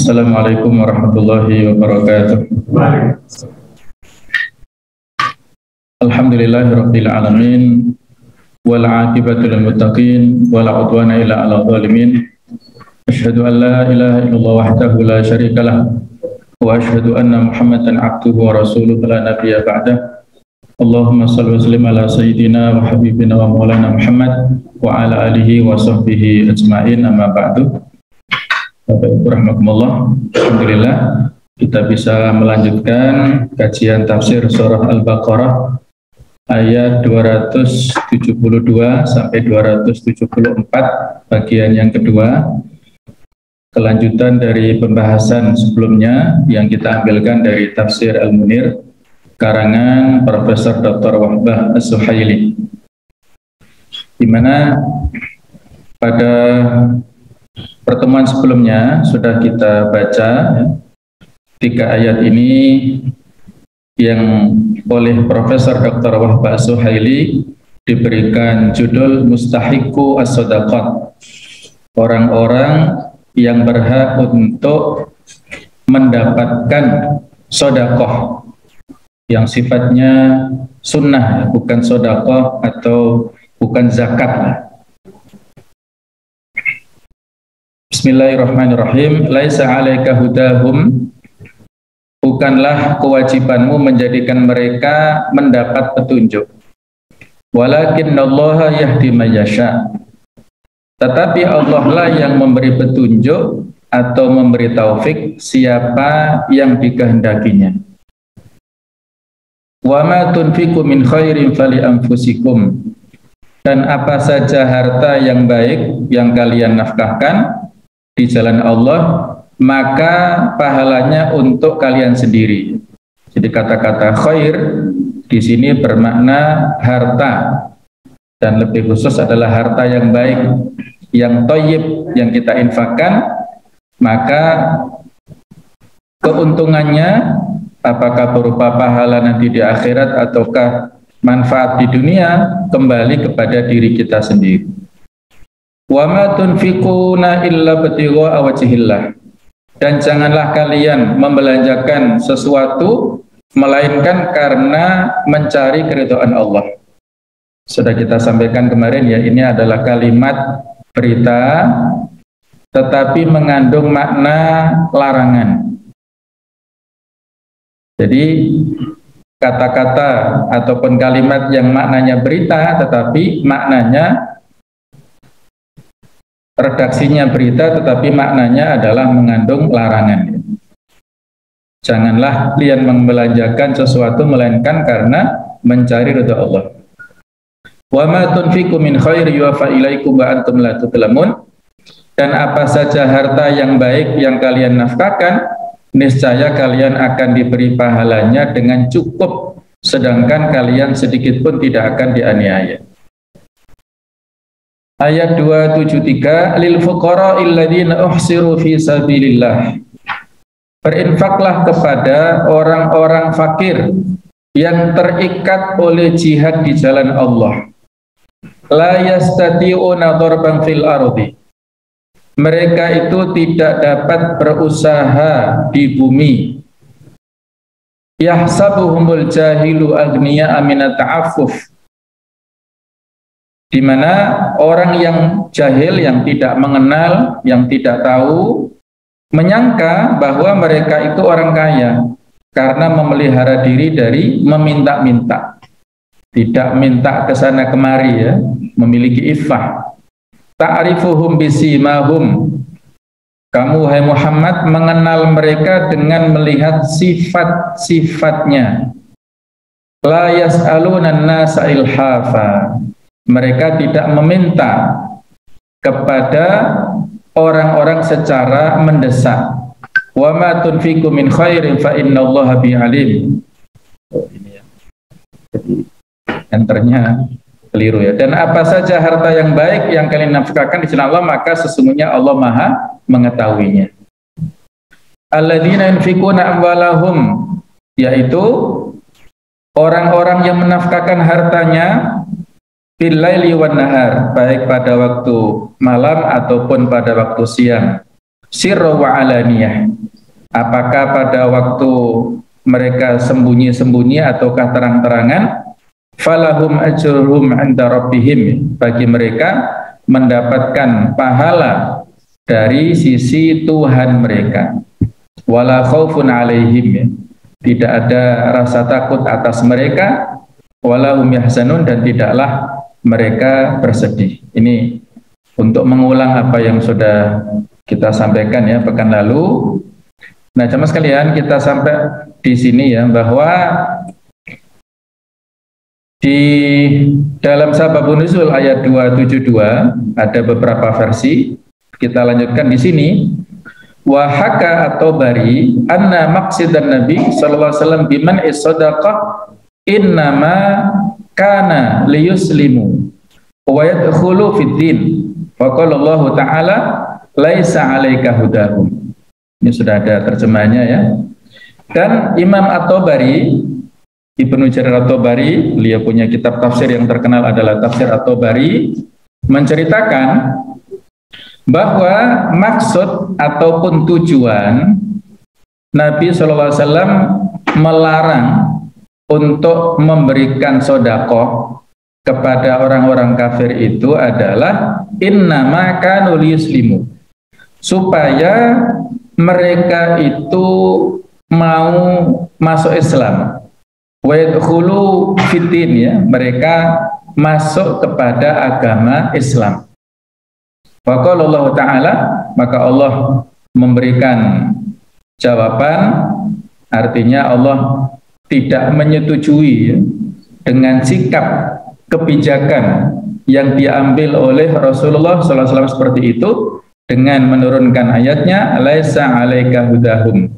Assalamualaikum warahmatullahi wabarakatuh. Alhamdulillahirabbil alamin wal 'aqibatu lil muttaqin wala 'udwana illa 'alal zalimin. Asyhadu an la ilaha illallah wahdahu la syarikalah wa asyhadu anna Muhammadan 'abduhu wa rasuluhu la nabiyya ba'dah. Allahumma shalli wa sallim ala sayyidina wa habibina wa maulana Muhammad wa ala alihi wa sahbihi ajma'in, amma ba'du. Bapak Ibu rahmatullah, alhamdulillah kita bisa melanjutkan kajian tafsir surah Al-Baqarah ayat 272 sampai 274 bagian yang kedua, kelanjutan dari pembahasan sebelumnya yang kita ambilkan dari tafsir Al-Munir karangan Profesor Dr. Wahbah As-Suhaili, di mana pada pertemuan sebelumnya sudah kita baca tiga ayat ini yang oleh Profesor Dr. Wahbah As-Suhaili diberikan judul Mustahiqu As-Sadaqat, orang-orang yang berhak untuk mendapatkan sedekah yang sifatnya sunnah, bukan sedekah atau bukan zakat. Bismillahirrahmanirrahim. Laisa 'alaika hudahum, bukanlah kewajibanmu menjadikan mereka mendapat petunjuk. Walakinnallaha yahdi may yasha. Tetapi Allah lah yang memberi petunjuk atau memberi taufik siapa yang dikehendakinya. Wa ma tunfiqu min khairin fali anfusikum. Dan apa saja harta yang baik yang kalian nafkahkan di jalan Allah, maka pahalanya untuk kalian sendiri. Jadi kata-kata khair di sini bermakna harta, dan lebih khusus adalah harta yang baik, yang thayyib, yang kita infakkan, maka keuntungannya apakah berupa pahala nanti di akhirat ataukah manfaat di dunia kembali kepada diri kita sendiri. Wa ma tunfiquna illa ibtigha'a wajhillah. Dan janganlah kalian membelanjakan sesuatu melainkan karena mencari keridhaan Allah. Sudah kita sampaikan kemarin ya, ini adalah kalimat berita tetapi mengandung makna larangan. Jadi kata-kata ataupun kalimat yang maknanya berita tetapi maknanya, redaksinya berita tetapi maknanya adalah mengandung larangan. Janganlah kalian membelanjakan sesuatu melainkan karena mencari ridha Allah. Wa ma tunfiqu min khairi yuwaffa ilaikum wa antum la tudlamun. Dan apa saja harta yang baik yang kalian nafkahkan, niscaya kalian akan diberi pahalanya dengan cukup, sedangkan kalian sedikit pun tidak akan dianiaya. Ayat 273, lil fuqara alladziina uhsiru fi sabilillah. Berinfaklah kepada orang-orang fakir yang terikat oleh jihad di jalan Allah. La yastati'una darban fil ardi. Mereka itu tidak dapat berusaha di bumi. Yahsabuhumul jahilu aghniya aminat ta'affuf. Di mana orang yang jahil, yang tidak mengenal, yang tidak tahu, menyangka bahwa mereka itu orang kaya karena memelihara diri dari meminta-minta, tidak minta ke sana kemari ya, memiliki iffah. Ta'rifuhum bisimahum. Kamu hai Muhammad mengenal mereka dengan melihat sifat-sifatnya. La yas'aluna an-nasa ilhafa. Mereka tidak meminta kepada orang-orang secara mendesak. Wa ma tunfiqu min khairin fa innallaha bi alim. Ini ya. Jadi enternya keliru ya. Dan apa saja harta yang baik yang kalian nafkahkan di jalan Allah, maka sesungguhnya Allah Maha mengetahuinya. Alladzina yunfiquna amwalahum, yaitu orang-orang yang menafkahkan hartanya bil-laili wan nahar, baik pada waktu malam ataupun pada waktu siang. sirra wa alaniyah. Apakah pada waktu mereka sembunyi-sembunyi ataukah terang-terangan? Falahum ajruhum 'inda rabbihim, bagi mereka mendapatkan pahala dari sisi Tuhan mereka. Wala khaufun 'alaihim, tidak ada rasa takut atas mereka. Wala hum yahzanun, dan tidaklah mereka bersedih. Ini untuk mengulang apa yang sudah kita sampaikan ya pekan lalu. Nah, jemaah sekalian, kita sampai di sini ya, bahwa di dalam Sababun Nuzul ayat 272 ada beberapa versi. Kita lanjutkan di sini. Wa haka at-Tabari anna maqsidan Nabi sallallahu alaihi wasallam biman is-shadaqah innama kana liyuslimu wa yadkhulu fid din. Wa qala Allah Ta'ala laisa 'alaika hudahum. Ini sudah ada terjemahnya ya. Dan Imam At-Tabari, Ibnu Jarir At-Tabari, beliau punya kitab tafsir yang terkenal adalah Tafsir At-Tabari, menceritakan bahwa maksud ataupun tujuan Nabi SAW melarang untuk memberikan sedekah kepada orang-orang kafir itu adalah innama kanu liyuslimu, supaya mereka itu mau masuk Islam, wa yadkhulu fiddin, ya, mereka masuk kepada agama Islam. Wa qala Allah Ta'ala, maka Allah memberikan jawaban, artinya Allah tidak menyetujui ya, dengan sikap kebijakan yang diambil oleh Rasulullah SAW seperti itu, dengan menurunkan ayatnya laisa 'alaika hudahum,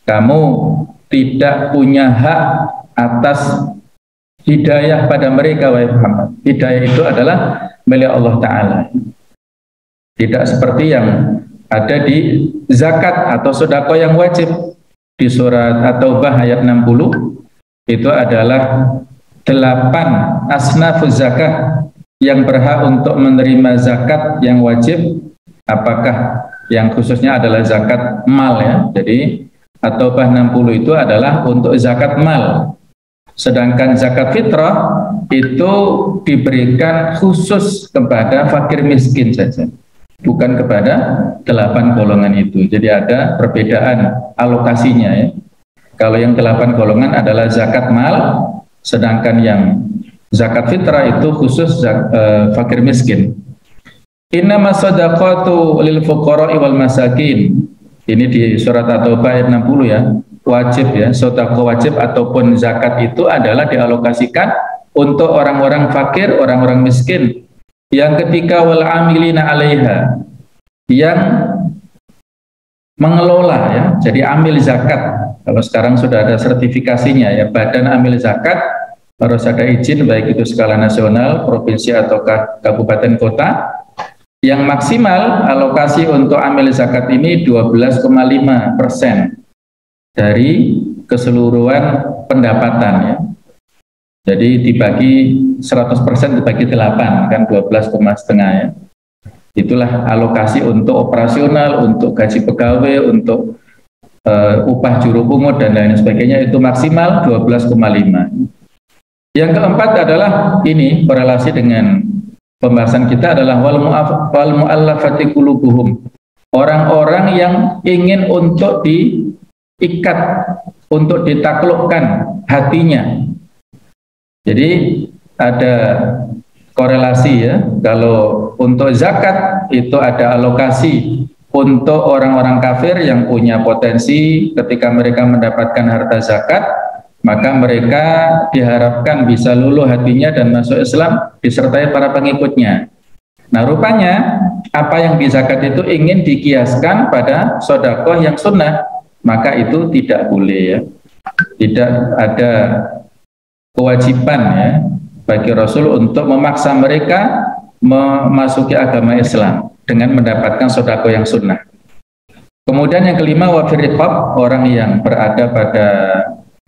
kamu tidak punya hak atas hidayah pada mereka, wahai Muhammad. Hidayah itu adalah milik Allah Ta'ala, tidak seperti yang ada di zakat atau sedekah yang wajib. Di surat At-Taubah ayat 60 itu adalah 8 asnafuz zakat yang berhak untuk menerima zakat yang wajib. Apakah yang khususnya adalah zakat mal ya. Jadi At-Taubah 60 itu adalah untuk zakat mal. Sedangkan zakat fitrah itu diberikan khusus kepada fakir miskin saja, bukan kepada 8 golongan itu. Jadi ada perbedaan alokasinya ya. Kalau yang 8 golongan adalah zakat mal, sedangkan yang zakat fitrah itu khusus fakir miskin. Innamas shadaqatu lil fuqara'i wal masakin. Ini di surat At-Taubah ayat 60 ya. Wajib ya, sedekah wajib ataupun zakat itu adalah dialokasikan untuk orang-orang fakir, orang-orang miskin. Yang ketiga wal amilina 'alaiha, yang mengelola ya. Jadi amil zakat. Kalau sekarang sudah ada sertifikasinya ya, badan amil zakat harus ada izin, baik itu skala nasional, provinsi ataukah kabupaten kota. Yang maksimal alokasi untuk amil zakat ini 12,5% dari keseluruhan pendapatan ya. Jadi dibagi 100% dibagi 8 kan 12,5 ya. Itulah alokasi untuk operasional, untuk gaji pegawai, untuk upah juru pungut dan lain sebagainya, itu maksimal 12,5. Yang keempat adalah ini korelasi dengan pembahasan kita adalah wal mu'allafati qulubuhum, orang-orang yang ingin untuk diikat, untuk ditaklukkan hatinya. Jadi ada korelasi ya, kalau untuk zakat itu ada alokasi untuk orang-orang kafir yang punya potensi ketika mereka mendapatkan harta zakat, maka mereka diharapkan bisa luluh hatinya dan masuk Islam disertai para pengikutnya. Nah rupanya apa yang di zakat itu ingin dikiaskan pada sedekah yang sunnah, maka itu tidak boleh ya. Tidak ada kewajiban ya bagi Rasul untuk memaksa mereka memasuki agama Islam dengan mendapatkan sedekah yang sunnah. Kemudian yang kelima wafiriqab, orang yang berada pada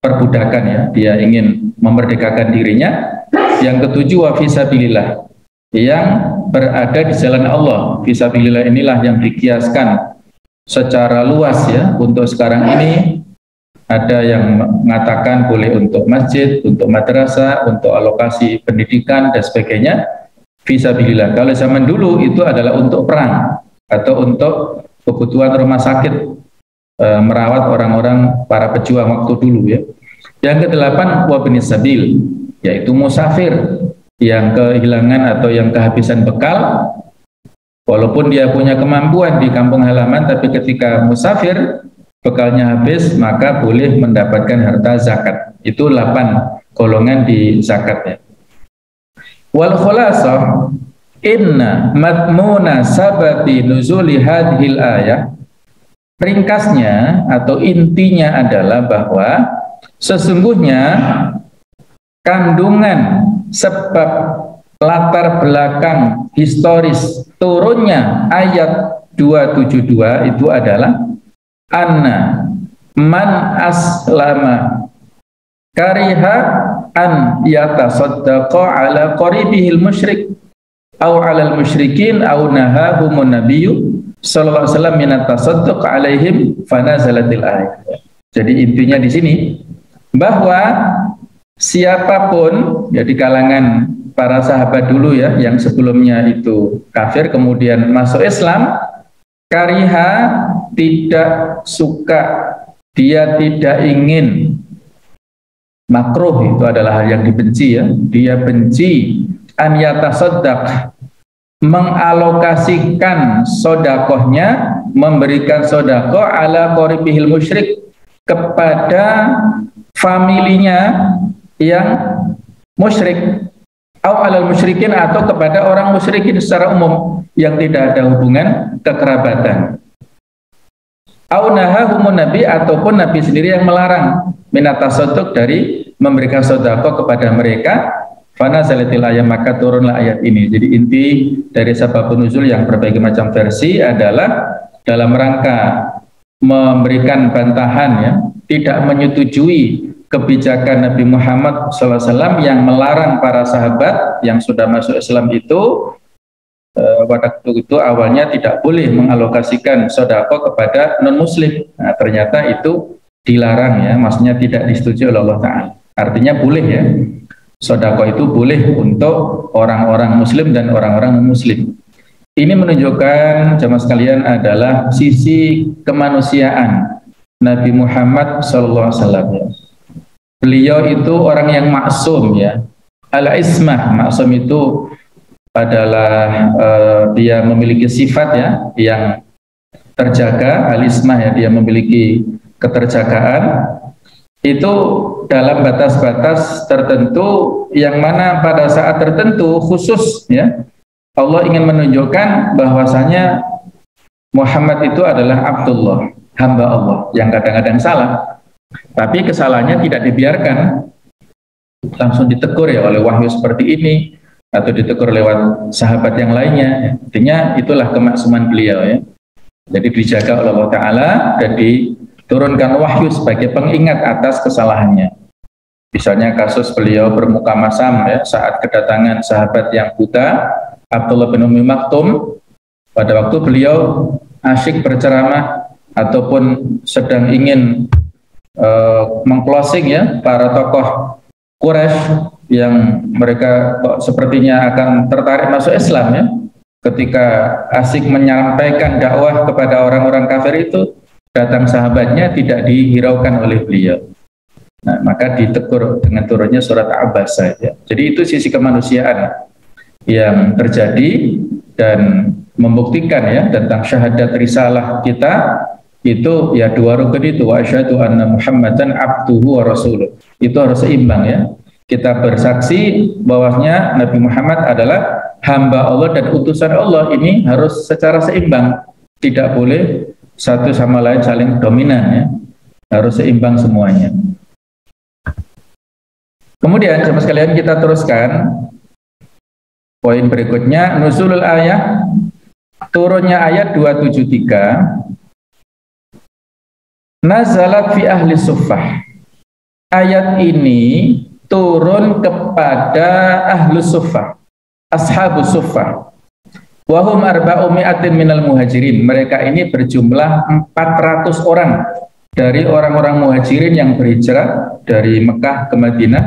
perbudakan ya, dia ingin memerdekakan dirinya. Yang ketujuh wafisabilillah, yang berada di jalan Allah. Fisabilillah inilah yang dikiaskan secara luas ya. Untuk sekarang ini ada yang mengatakan boleh untuk masjid, untuk madrasah, untuk alokasi pendidikan dan sebagainya. Fisabilillah. Kalau zaman dulu itu adalah untuk perang atau untuk kebutuhan rumah sakit, merawat orang-orang para pejuang waktu dulu ya. Yang kedelapan wabnis sabil, yaitu musafir yang kehilangan atau yang kehabisan bekal, walaupun dia punya kemampuan di kampung halaman, tapi ketika musafir bekalnya habis, maka boleh mendapatkan harta zakat. Itu 8 golongan di zakatnya. Wal khulasah inna madmuna sababi nuzuli hadhil ayah, ringkasnya atau intinya adalah bahwa sesungguhnya kandungan sebab latar belakang historis turunnya ayat 272 itu adalah anna man aslama kariha an yatasaddaqa ala qaribihil musyrik au alal musyrikin au nahahumun nabiyyu sallallahu alaihi wasallam minat tasadduq alaihim fanazalatil ayat. Jadi intinya di sini bahwa siapapun ya di kalangan para sahabat dulu ya yang sebelumnya itu kafir kemudian masuk Islam, kariha tidak suka, dia tidak ingin, makruh itu adalah hal yang dibenci ya, dia benci an yatasaddaq, mengalokasikan sodakohnya, memberikan sodakoh ala qoribihil musyrik, kepada familinya yang musyrik, au alal musyrikin, atau kepada orang musyrikin secara umum yang tidak ada hubungan kekerabatan. Au nahahumun nabi, ataupun nabi sendiri yang melarang minat tasadduq, dari memberikan sedekah kepada mereka. Fanazalatil ayat, maka turunlah ayat ini. Jadi inti dari sababun nuzul yang berbagai macam versi adalah dalam rangka memberikan bantahan ya, tidak menyetujui kebijakan Nabi Muhammad SAW yang melarang para sahabat yang sudah masuk Islam itu waktu itu awalnya tidak boleh mengalokasikan sedekah kepada non-muslim. Nah, ternyata itu dilarang ya, maksudnya tidak disetujui oleh Allah Ta'ala. Artinya boleh ya, sedekah itu boleh untuk orang-orang muslim dan orang-orang non-muslim. Ini menunjukkan jemaah sekalian adalah sisi kemanusiaan Nabi Muhammad SAW. Beliau itu orang yang maksum ya, al-ismah. Maksum itu adalah dia memiliki sifat ya yang terjaga, al-ismah ya, dia memiliki keterjagaan itu dalam batas-batas tertentu, yang mana pada saat tertentu khusus ya Allah ingin menunjukkan bahwasanya Muhammad itu adalah Abdullah, hamba Allah yang kadang-kadang salah, tapi kesalahannya tidak dibiarkan, langsung ditegur ya oleh wahyu seperti ini, atau ditegur lewat sahabat yang lainnya. Artinya itulah kemaksuman beliau ya. Jadi dijaga oleh Allah Ta'ala dan diturunkan wahyu sebagai pengingat atas kesalahannya. Misalnya kasus beliau bermuka masam ya, saat kedatangan sahabat yang buta Abdullah bin Ummi Maktum, pada waktu beliau asyik berceramah ataupun sedang ingin mengclosing ya para tokoh Quraisy yang mereka sepertinya akan tertarik masuk Islam ya, ketika asyik menyampaikan dakwah kepada orang-orang kafir itu, datang sahabatnya, tidak dihiraukan oleh beliau. Nah, maka ditegur dengan turunnya surat Abasa ya. Jadi itu sisi kemanusiaan yang terjadi dan membuktikan ya tentang syahadat risalah kita itu ya, dua rukun itu, wa asyhadu anna Muhammadan abduhu wa rasuluh, itu harus seimbang ya. Kita bersaksi bahwasanya Nabi Muhammad adalah hamba Allah dan utusan Allah, ini harus secara seimbang, tidak boleh satu sama lain saling dominan ya, harus seimbang semuanya. Kemudian jemaah sekalian kita teruskan poin berikutnya, nuzulul ayat, turunnya ayat 273. Nazalat fi ahli suffah. Ayat ini turun kepada ahlu suffah, ashabu suffah. Wahum arba'umi'atin minal muhajirin. Mereka ini berjumlah 400 orang dari orang-orang muhajirin yang berhijrah dari Mekah ke Madinah.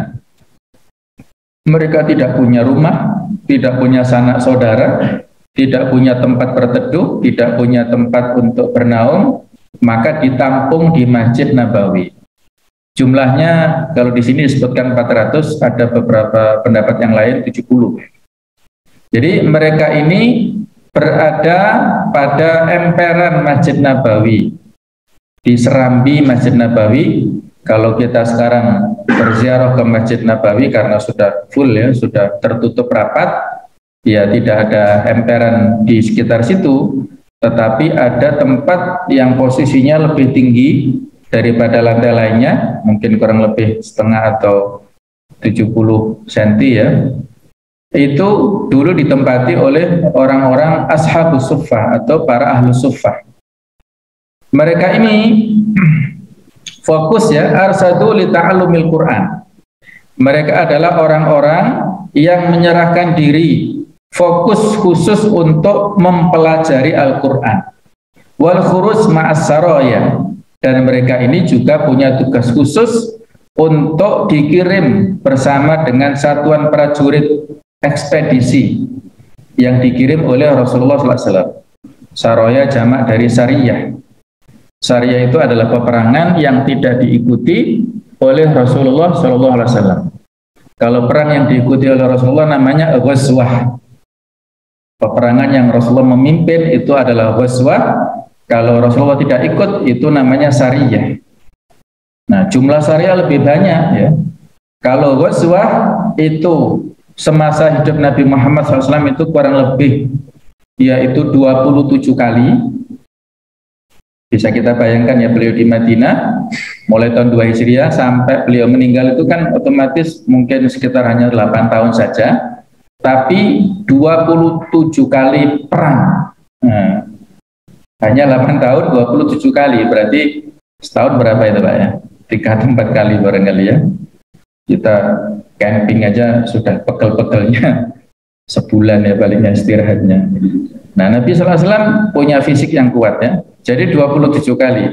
Mereka tidak punya rumah, tidak punya sanak saudara, tidak punya tempat berteduh, tidak punya tempat untuk bernaung, maka ditampung di Masjid Nabawi. Jumlahnya kalau di sini disebutkan 400, ada beberapa pendapat yang lain 70. Jadi mereka ini berada pada emperan Masjid Nabawi, di serambi Masjid Nabawi. Kalau kita sekarang berziarah ke Masjid Nabawi karena sudah full ya, sudah tertutup rapat, ya tidak ada emperan di sekitar situ, tetapi ada tempat yang posisinya lebih tinggi daripada lantai lainnya, mungkin kurang lebih setengah atau 70 cm ya. Itu dulu ditempati oleh orang-orang ashabus suffah atau para ahlus suffah. Mereka ini fokus ya, arsadu li ta'allumil Quran. Mereka adalah orang-orang yang menyerahkan diri, fokus khusus untuk mempelajari Al-Quran. Wal khurus ma'as saraya. Dan mereka ini juga punya tugas khusus untuk dikirim bersama dengan satuan prajurit ekspedisi yang dikirim oleh Rasulullah SAW. Saraya jamak dari sariyah. Sariyah itu adalah peperangan yang tidak diikuti oleh Rasulullah SAW. Kalau perang yang diikuti oleh Rasulullah namanya ghazwah. Peperangan yang Rasulullah memimpin itu adalah ghazwah. Kalau Rasulullah tidak ikut itu namanya sariyah. Nah, jumlah sariyah lebih banyak ya. Kalau ghazwah itu semasa hidup Nabi Muhammad SAW itu kurang lebih yaitu 27 kali. Bisa kita bayangkan ya, beliau di Madinah mulai tahun 2 Hijriah sampai beliau meninggal itu kan otomatis mungkin sekitar hanya 8 tahun saja, tapi 27 kali perang. Nah, hanya 8 tahun 27 kali, berarti setahun berapa itu Pak ya? 3 atau 4 kali barangkali ya. Kita camping aja sudah pegel-pegelnya sebulan ya palingnya istirahatnya. Nah, Nabi SAW punya fisik yang kuat ya. Jadi 27 kali.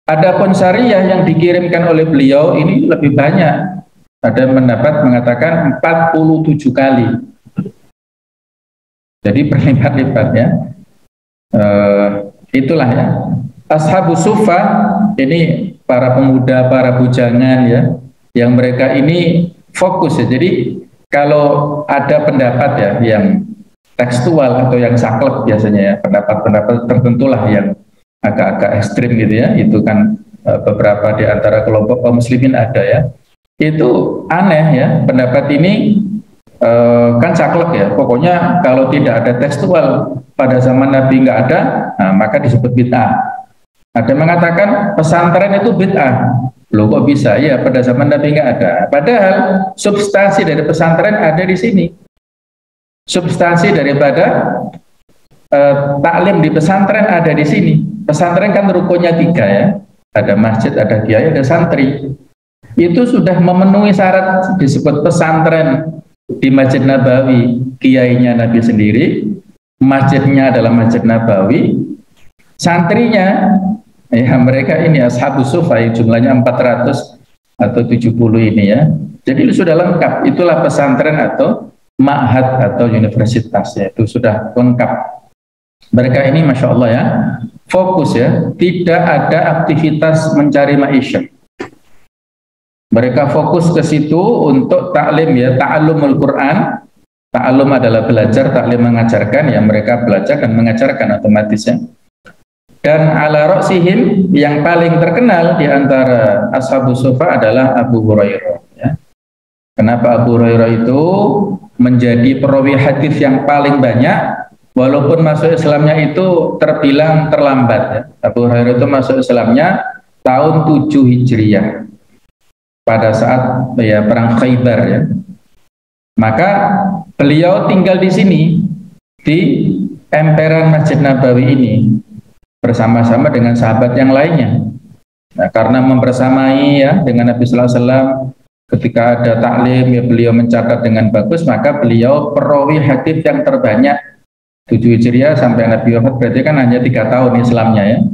Adapun syariah yang dikirimkan oleh beliau ini lebih banyak. Ada pendapat mengatakan 47 kali. Jadi berlipat-lipat ya. Itulah ya. Ashabus suffah ini para pemuda, para bujangan ya, yang mereka ini fokus ya. Jadi kalau ada pendapat ya yang tekstual atau yang saklek biasanya ya, pendapat-pendapat tertentu lah yang agak-agak ekstrim gitu ya, itu kan beberapa di antara kelompok kaum muslimin ada ya, itu aneh ya, pendapat ini kan saklek ya, pokoknya kalau tidak ada tekstual pada zaman Nabi nggak ada, nah, maka disebut bid'ah. Ada yang mengatakan pesantren itu bid'ah. Loh kok bisa? Ya pada zaman Nabi nggak ada. Padahal substansi dari pesantren ada di sini. Substansi daripada taklim di pesantren ada di sini. Pesantren kan rukunnya 3 ya. Ada masjid, ada kiai, ada santri. Itu sudah memenuhi syarat disebut pesantren di Masjid Nabawi. Kiainya Nabi sendiri, masjidnya adalah Masjid Nabawi, santrinya ya mereka ini ashabus suffah, jumlahnya 400 atau 70 ini ya. Jadi sudah lengkap, itulah pesantren atau ma'had atau universitas ya, itu sudah lengkap. Mereka ini Masya Allah ya, fokus ya, tidak ada aktivitas mencari ma'isyah. Mereka fokus ke situ untuk taklim ya, ta'allumul Quran. Ta'allum adalah belajar, taklim mengajarkan ya, mereka belajar dan mengajarkan otomatis ya. Dan ala ra'sihim yang paling terkenal di antara ashabus suffah adalah Abu Hurairah ya. Kenapa Abu Hurairah itu menjadi perawi hadis yang paling banyak walaupun masuk Islamnya itu terbilang terlambat ya. Abu Hurairah itu masuk Islamnya tahun 7 Hijriah pada saat ya perang Khaybar ya. Maka beliau tinggal di sini di emperan Masjid Nabawi ini bersama-sama dengan sahabat yang lainnya. Nah, karena membersamai ya dengan Nabi Sallallahu Alaihi Wasallam ketika ada taklim ya beliau mencatat dengan bagus, maka beliau perawi hadis yang terbanyak Hijriah sampai Nabi wafat berarti kan hanya 3 tahun Islamnya ya.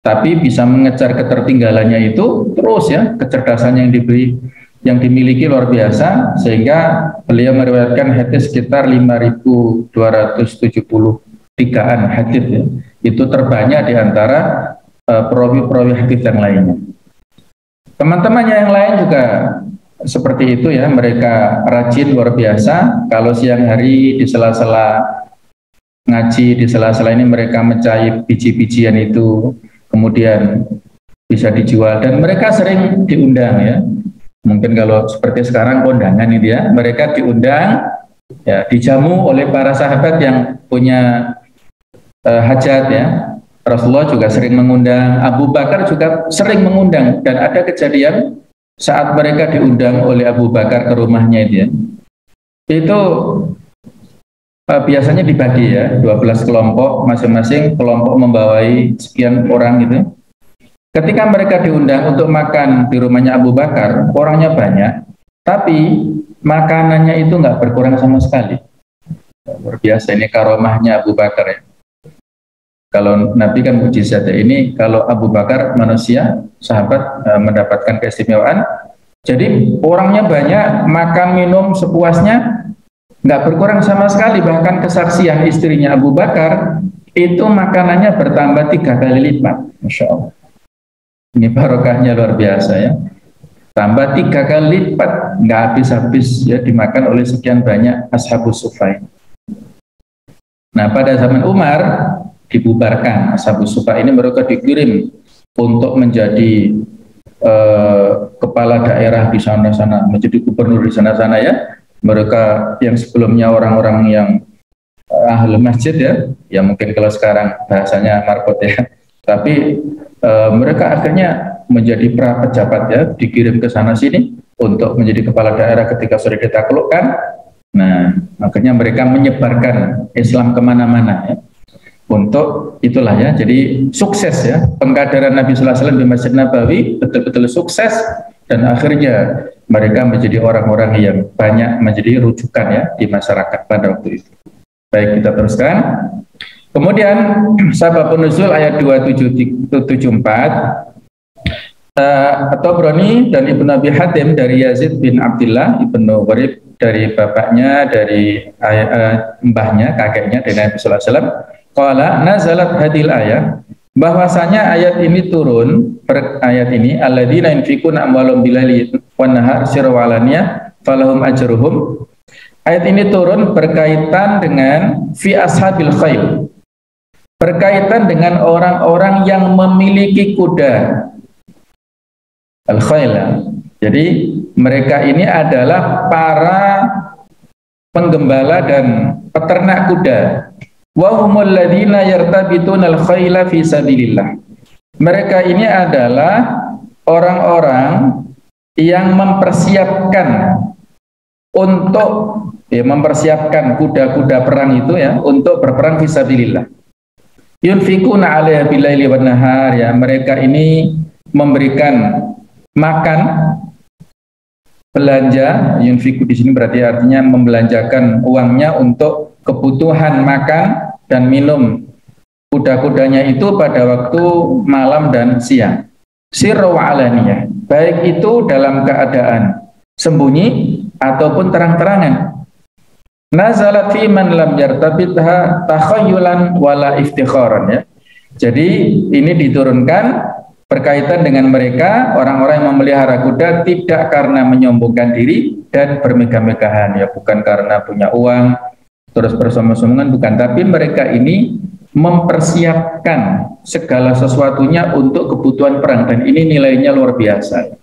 Tapi bisa mengejar ketertinggalannya itu terus ya, kecerdasan yang diberi, yang dimiliki luar biasa, sehingga beliau meriwayatkan hadis sekitar 5.273-an hadis ya. Itu terbanyak di antara perawi-perawi hadis yang lainnya. Teman-temannya yang lain juga seperti itu ya, mereka rajin luar biasa. Kalau siang hari di sela-sela ngaji, di sela-sela ini mereka mencari biji-bijian itu, kemudian bisa dijual, dan mereka sering diundang ya. Mungkin kalau seperti sekarang kondangan ini ya, mereka diundang ya, dijamu oleh para sahabat yang punya hajat ya. Rasulullah juga sering mengundang, Abu Bakar juga sering mengundang, dan ada kejadian saat mereka diundang oleh Abu Bakar ke rumahnya itu ya, itu biasanya dibagi ya, 12 kelompok, masing-masing kelompok membawai sekian orang gitu. Ketika mereka diundang untuk makan di rumahnya Abu Bakar, orangnya banyak, tapi makanannya itu nggak berkurang sama sekali. Luar biasa, ini karomahnya Abu Bakar ya. Kalau Nabi kan mujizat ya, ini kalau Abu Bakar manusia, sahabat mendapatkan keistimewaan. Jadi orangnya banyak, makan minum sepuasnya, nggak berkurang sama sekali. Bahkan kesaksian istrinya Abu Bakar itu makanannya bertambah 3 kali lipat, Masya Allah. Ini barokahnya luar biasa ya. Tambah 3 kali lipat, nggak habis-habis ya, dimakan oleh sekian banyak ashabus sufai. Nah pada zaman Umar dibubarkan ashabus sufa ini, mereka dikirim untuk menjadi kepala daerah di sana-sana, menjadi gubernur di sana-sana ya. Mereka yang sebelumnya orang-orang yang ahli masjid ya mungkin kalau sekarang bahasanya markot ya, tapi mereka akhirnya menjadi pra pejabat ya, dikirim ke sana sini untuk menjadi kepala daerah ketika sudah ditaklukkan. Nah akhirnya mereka menyebarkan Islam kemana-mana ya. Untuk itulah ya, jadi sukses ya, pengkaderan Nabi Sallallahu Alaihi Wasallam di Masjid Nabawi betul-betul sukses, dan akhirnya mereka menjadi orang-orang yang banyak menjadi rujukan ya di masyarakat pada waktu itu. Baik, kita teruskan. Kemudian sababun nuzul ayat 2774 atau Broni dan Ibnu Abi Hatim dari Yazid bin Abdullah Ibnu Gharib dari bapaknya, dari mbahnya, kakeknya dari Nabi Sallallahu Alaihi Wasallam. Qala nazalat hadil ayat, bahwasanya ayat ini turun, ayat ini alladzina yunfikuna amwalahum bilaili wan nahar sirran wa alaniyah falahum ajruhum. Ayat ini turun berkaitan dengan fi ashabil khail, berkaitan dengan orang-orang yang memiliki kuda al-khail. Jadi mereka ini adalah para penggembala dan peternak kuda. Wa humul ladzina yartabituna al-khaila fi sabilillah. Mereka ini adalah orang-orang yang mempersiapkan untuk mempersiapkan kuda-kuda perang itu ya, untuk berperang fi sabilillah. Yunfikuna 'alaiha bilaili wan nahar ya, mereka ini memberikan makan, belanja. Yunfiku di sini berarti artinya membelanjakan uangnya untuk kebutuhan makan dan minum kuda-kudanya itu pada waktu malam dan siang. Sirra wa alaniyah, baik itu dalam keadaan sembunyi ataupun terang-terangan. Nazalat fi man lam yartabitha takhayyulan wala iftikharan ya. Jadi ini diturunkan berkaitan dengan mereka orang-orang yang memelihara kuda tidak karena menyombongkan diri dan bermegah-megahan ya, bukan karena punya uang terus bersama-sama, bukan, tapi mereka ini mempersiapkan segala sesuatunya untuk kebutuhan perang, dan ini nilainya luar biasa.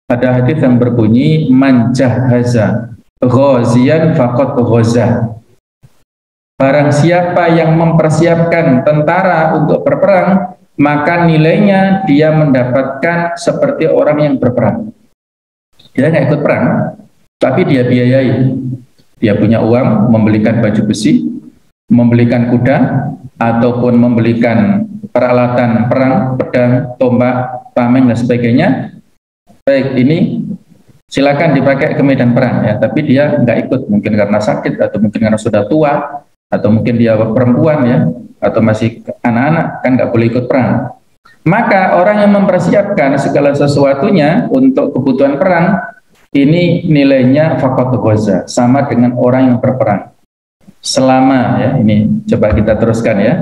Ada hadis yang berbunyi man jahaza ghaziyan faqad ghaza. Barang siapa yang mempersiapkan tentara untuk berperang, maka nilainya dia mendapatkan seperti orang yang berperang. Dia nggak ikut perang, tapi dia biayai. Dia punya uang membelikan baju besi, membelikan kuda, ataupun membelikan peralatan perang, pedang, tombak, tameng, dan sebagainya. Baik, ini silakan dipakai ke medan perang ya, tapi dia nggak ikut, mungkin karena sakit atau mungkin karena sudah tua, atau mungkin dia perempuan ya, atau masih anak-anak, kan nggak boleh ikut perang. Maka orang yang mempersiapkan segala sesuatunya untuk kebutuhan perang, ini nilainya faqat ghaza, sama dengan orang yang berperang. Selama ya, ini coba kita teruskan ya.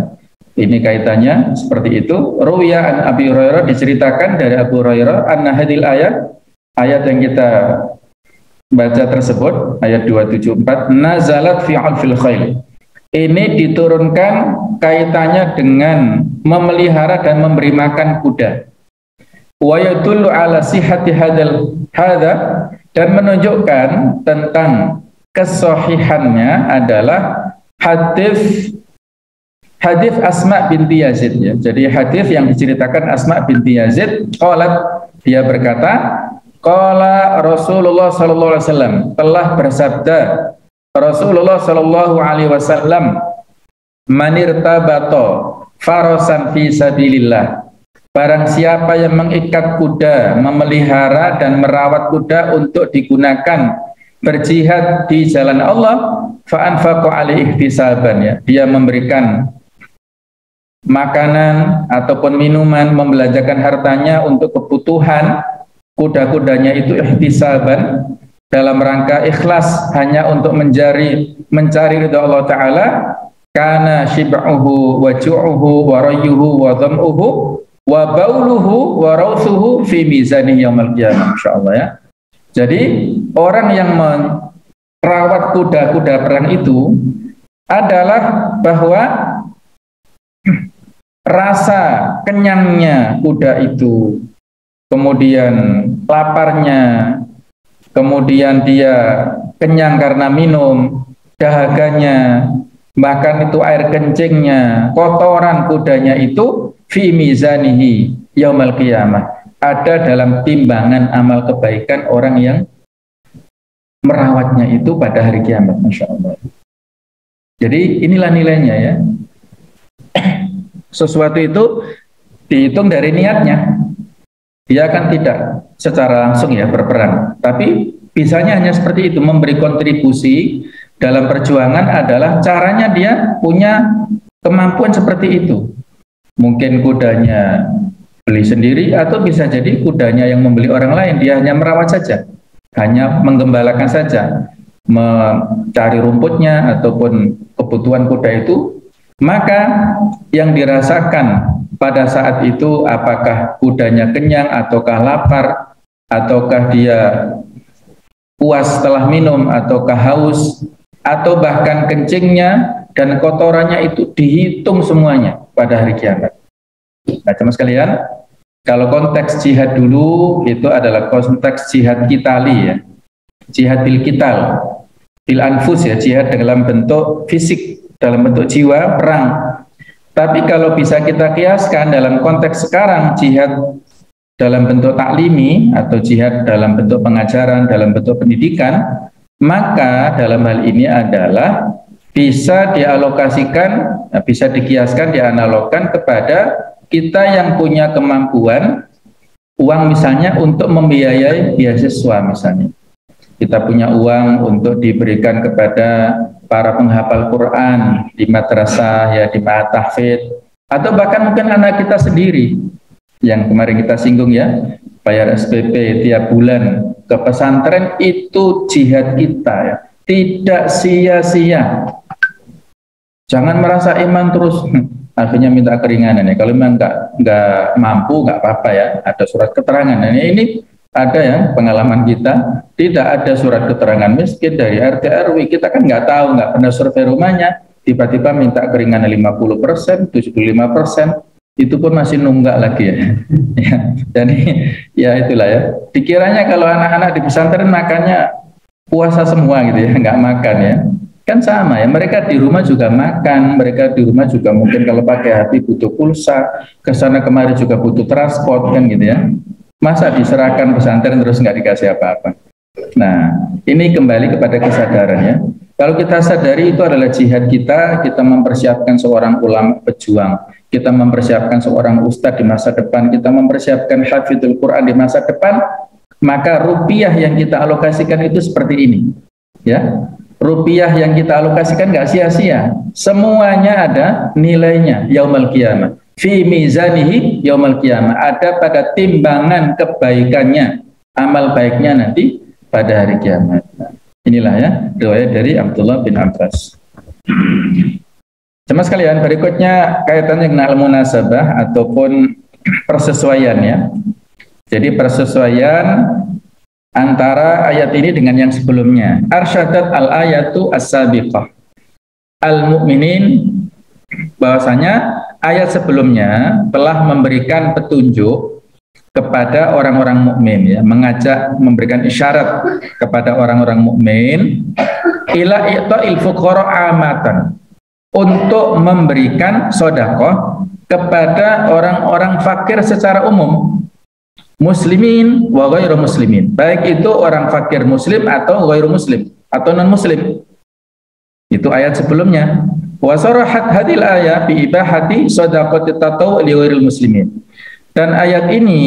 Ini kaitannya seperti itu. Ruwiya an Abi Hurairah, diceritakan dari Abu Hurairah, anna hadil ayat yang kita baca tersebut, ayat 274, nazalat fi alfil khail. Ini diturunkan kaitannya dengan memelihara dan memberi makan kuda. Wa yadullu ala sihhati hadza, dan menunjukkan tentang kesahihannya adalah hadis Asma binti Yazid ya. Jadi hadis yang diceritakan Asma binti Yazid, qalat, dia berkata, qala Rasulullah sallallahu alaihi wasallam, telah bersabda Rasulullah sallallahu alaihi wasallam, manirtabato farasan fi sabilillah, barang siapa yang mengikat kuda, memelihara dan merawat kuda untuk digunakan berjihad di jalan Allah, fa anfaqa alaihi ihtisaban ya, dia memberikan makanan ataupun minuman, membelanjakan hartanya untuk kebutuhan kuda-kudanya itu ihtisaban, dalam rangka ikhlas hanya untuk mencari ridha Allah Ta'ala, kana shib'uhu wa ju'uhu wa rayyuhu wa dham'uhu wa bauluhu wa rawthuhu fi mizani yaumil qiyamah, insyaallah ya. Jadi orang yang merawat kuda-kuda perang itu adalah bahwa rasa kenyangnya kuda itu, kemudian laparnya, kemudian dia kenyang karena minum, dahaganya, bahkan itu air kencingnya, kotoran kudanya itu fi mizanihi yaumil qiyamah, ada dalam timbangan amal kebaikan orang yang merawatnya itu pada hari kiamat, Masya Allah. Jadi inilah nilainya ya. Sesuatu itu dihitung dari niatnya. Dia kan tidak secara langsung ya berperan, tapi bisanya hanya seperti itu, memberi kontribusi dalam perjuangan adalah caranya dia punya kemampuan seperti itu. Mungkin kudanya beli sendiri, atau bisa jadi kudanya yang membeli orang lain, dia hanya merawat saja, hanya menggembalakan saja, mencari rumputnya ataupun kebutuhan kuda itu. Maka yang dirasakan pada saat itu, apakah kudanya kenyang ataukah lapar, ataukah dia puas setelah minum ataukah haus, atau bahkan kencingnya dan kotorannya itu dihitung semuanya pada hari kiamat. Nah, teman sekalian, kalau konteks jihad dulu itu adalah konteks jihad kitali ya, jihad bil kital, bil anfus ya, jihad dalam bentuk fisik, dalam bentuk jiwa, perang. Tapi kalau bisa kita kiaskan dalam konteks sekarang, jihad dalam bentuk taklimi atau jihad dalam bentuk pengajaran, dalam bentuk pendidikan, maka dalam hal ini adalah bisa dialokasikan, bisa dikiaskan, dianalogkan kepada kita yang punya kemampuan uang misalnya untuk membiayai beasiswa misalnya. Kita punya uang untuk diberikan kepada para penghafal Quran di madrasah ya, di ma'had tahfidz, atau bahkan mungkin anak kita sendiri yang kemarin kita singgung ya, bayar SPP tiap bulan ke pesantren, itu jihad kita ya, tidak sia-sia. Jangan merasa iman terus akhirnya minta keringanan ya. Kalau memang nggak mampu, nggak apa-apa ya, ada surat keterangan. Nah, ini ada ya pengalaman kita, tidak ada surat keterangan miskin dari RT RW, kita kan nggak tahu, nggak pernah survei rumahnya, tiba-tiba minta keringanan 50%, 75%, itu pun masih nunggak lagi ya. Ya, jadi ya itulah ya. Dikiranya kalau anak-anak di pesantren makannya puasa semua gitu ya, nggak makan ya. Kan sama ya, mereka di rumah juga makan, mereka di rumah juga mungkin kalau pakai hati butuh pulsa, ke sana kemari juga butuh transport kan gitu ya. Masa diserahkan pesantren terus nggak dikasih apa-apa. Nah, ini kembali kepada kesadaran ya. Kalau kita sadari itu adalah jihad kita mempersiapkan seorang ulama pejuang, kita mempersiapkan seorang ustadz di masa depan, kita mempersiapkan hafidhul Quran di masa depan, maka rupiah yang kita alokasikan itu seperti ini. Ya, rupiah yang kita alokasikan nggak sia-sia. Semuanya ada nilainya yaumul qiyamah. Fi mizanihi yaumul qiyamah. Ada pada timbangan kebaikannya, amal baiknya nanti pada hari kiamat. Nah, inilah ya riwayat dari Abdullah bin Abbas. Sama sekalian, berikutnya kaitannya dengan al-munasabah ataupun persesuaian ya. Jadi persesuaian antara ayat ini dengan yang sebelumnya. Arsyadat al-ayatu as-sabiqah al-mu'minin, bahwasanya ayat sebelumnya telah memberikan petunjuk kepada orang-orang mukmin ya, mengajak, memberikan isyarat kepada orang-orang mukmin ila i'ta'il fuqara amatan, untuk memberikan sedekah kepada orang-orang fakir secara umum, muslimin wa ghairu muslimin, baik itu orang fakir muslim atau ghairu muslim atau non muslim. Itu ayat sebelumnya. Wa sarahat hadil ayat bi ibahati shadaqati tatawwu li ghairil muslimin. Dan ayat ini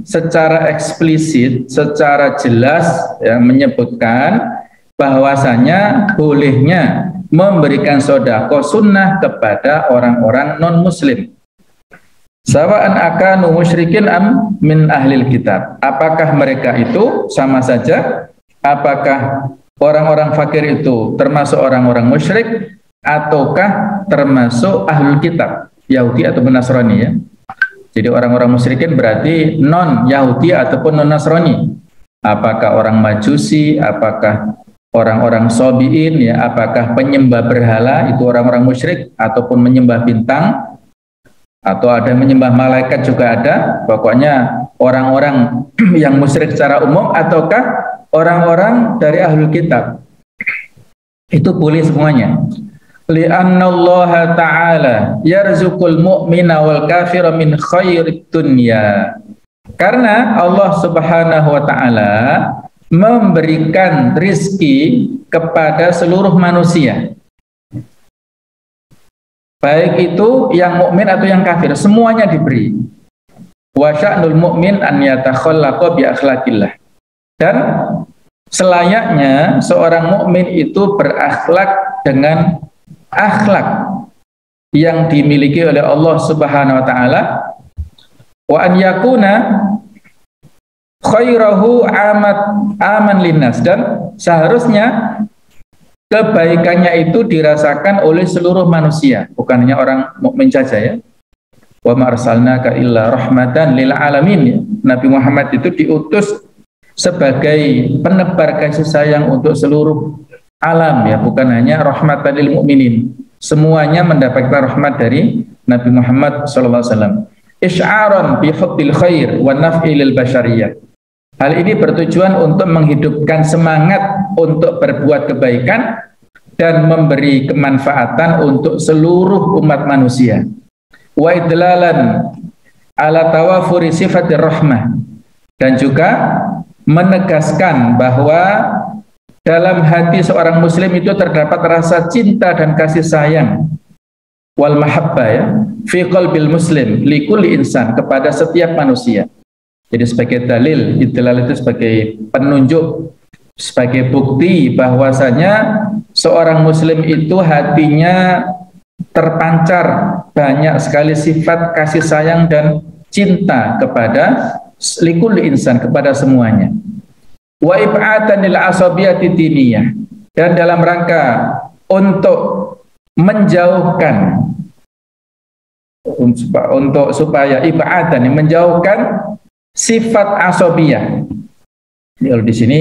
secara eksplisit, secara jelas ya, menyebutkan bahwasanya bolehnya memberikan sedekah sunnah kepada orang-orang non muslim. Sawa'an akanu musyrikin am min ahlil kitab. Apakah mereka itu sama saja? Apakah orang-orang fakir itu termasuk orang-orang musyrik ataukah termasuk ahlul kitab, Yahudi ataupun Nasrani ya? Jadi orang-orang musyrikin berarti non Yahudi ataupun non Nasrani. Apakah orang Majusi, apakah orang-orang Sobiin ya, apakah penyembah berhala itu orang-orang musyrik ataupun menyembah bintang, atau ada menyembah malaikat juga ada, pokoknya orang-orang yang musyrik secara umum ataukah orang-orang dari ahlul kitab, itu boleh semuanya. Li'annallaha ta'ala yarzuqul mu'mina wal kafira min khairid dunya, karena Allah subhanahu wa ta'ala memberikan rizki kepada seluruh manusia, baik itu yang mukmin atau yang kafir, semuanya diberi. Wa sya'nul mu'min an yatakhallaqa bi akhlaqillah, dan selayaknya seorang mukmin itu berakhlak dengan akhlak yang dimiliki oleh Allah Subhanahu wa taala. Wa an yakuna khairahu aman linnas, dan seharusnya kebaikannya itu dirasakan oleh seluruh manusia, bukan hanya orang mukmin saja ya. Wa ma arsalnaka illa rahmatan lil alamin ya. Nabi Muhammad itu diutus sebagai penebar kasih sayang untuk seluruh alam ya, bukan hanya rahmatan lil mukminin. Semuanya mendapatkan rahmat dari Nabi Muhammad sallallahu alaihi wasallam. Isy'aran bi hubbil khair wa naf'i lil bashariyah. Hal ini bertujuan untuk menghidupkan semangat untuk berbuat kebaikan dan memberi kemanfaatan untuk seluruh umat manusia. Wa idlalan ala tawafuri sifatir rahmah, dan juga menegaskan bahwa dalam hati seorang muslim itu terdapat rasa cinta dan kasih sayang wal mahabbah ya, fi qalbil muslim likulli insan, kepada setiap manusia. Jadi sebagai dalil, idlal itu sebagai penunjuk, sebagai bukti bahwasanya seorang muslim itu hatinya terpancar banyak sekali sifat kasih sayang dan cinta kepada likulli insan, kepada semuanya. Wa ib'atan lil asabiyati diniyah, dan dalam rangka untuk menjauhkan, untuk supaya ib'atan menjauhkan sifat asabiyah. Kalau di sini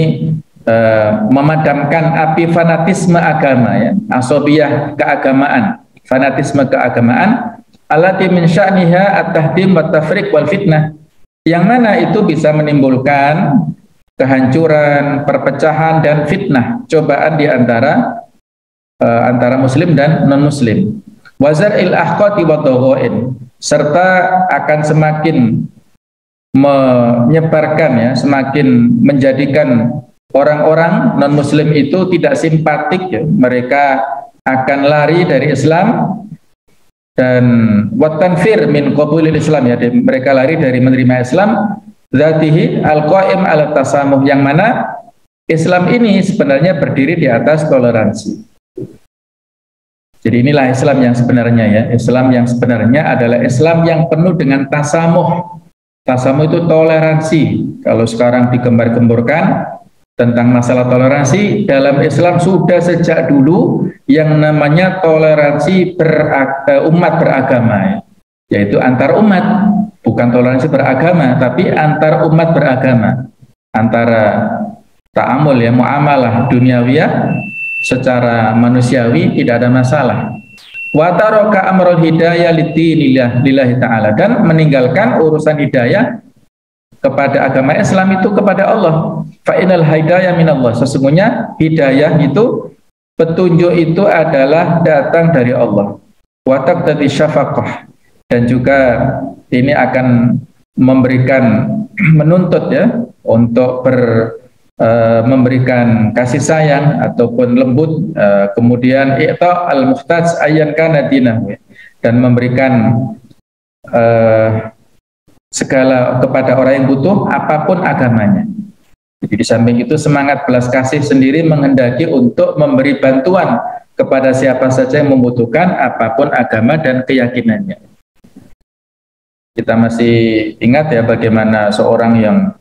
memadamkan api fanatisme agama ya, asabiyah keagamaan, fanatisme keagamaan, allati min sya'niha at-tahdim wa tafriq wal fitnah, yang mana itu bisa menimbulkan kehancuran, perpecahan dan fitnah, cobaan di antara muslim dan non muslim. Wazar'il ahqati wa daghain, serta akan semakin menyebarkan ya, semakin menjadikan orang-orang non muslim itu tidak simpatik ya, mereka akan lari dari Islam, dan watanfir min qabulil Islam ya, mereka lari dari menerima Islam, zatihi al-qaim ala tasamuh, yang mana Islam ini sebenarnya berdiri di atas toleransi. Jadi inilah Islam yang sebenarnya ya. Islam yang sebenarnya adalah Islam yang penuh dengan tasamuh. Tasamuh itu toleransi. Kalau sekarang digembar-gemborkan tentang masalah toleransi, dalam Islam sudah sejak dulu yang namanya toleransi umat beragama, yaitu antar umat, bukan toleransi beragama, tapi antar umat beragama, antara ta'amul ya, muamalah duniawiyah secara manusiawi tidak ada masalah. Wa taraka amrul hidayah lillahi ta'ala, dan meninggalkan urusan hidayah kepada agama Islam itu kepada Allah. Fa inal hidayah minallah, sesungguhnya hidayah itu, petunjuk itu adalah datang dari Allah. Wa taqtadi syafaqah, dan juga ini akan memberikan, menuntut ya untuk memberikan kasih sayang ataupun lembut, kemudian i'ta al-muhtaj ayyan kana dinahu, dan memberikan segala kepada orang yang butuh apapun agamanya. Jadi di samping itu semangat belas kasih sendiri menghendaki untuk memberi bantuan kepada siapa saja yang membutuhkan apapun agama dan keyakinannya. Kita masih ingat ya bagaimana seorang yang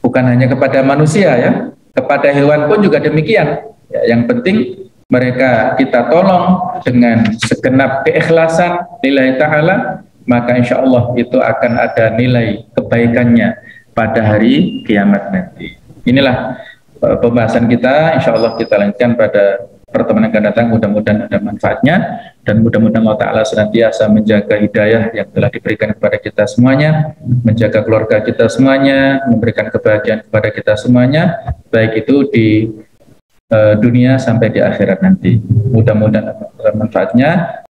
bukan hanya kepada manusia ya, kepada hewan pun juga demikian. Ya, yang penting mereka kita tolong dengan segenap keikhlasan lillahi ta'ala, maka insya Allah itu akan ada nilai kebaikannya pada hari kiamat nanti. Inilah pembahasan kita, insya Allah kita lanjutkan pada pertemuan yang akan datang. Mudah-mudahan ada manfaatnya, dan mudah-mudahan Allah Ta'ala senantiasa menjaga hidayah yang telah diberikan kepada kita semuanya, menjaga keluarga kita semuanya, memberikan kebahagiaan kepada kita semuanya, baik itu di dunia sampai di akhirat nanti. Mudah-mudahan ada manfaatnya.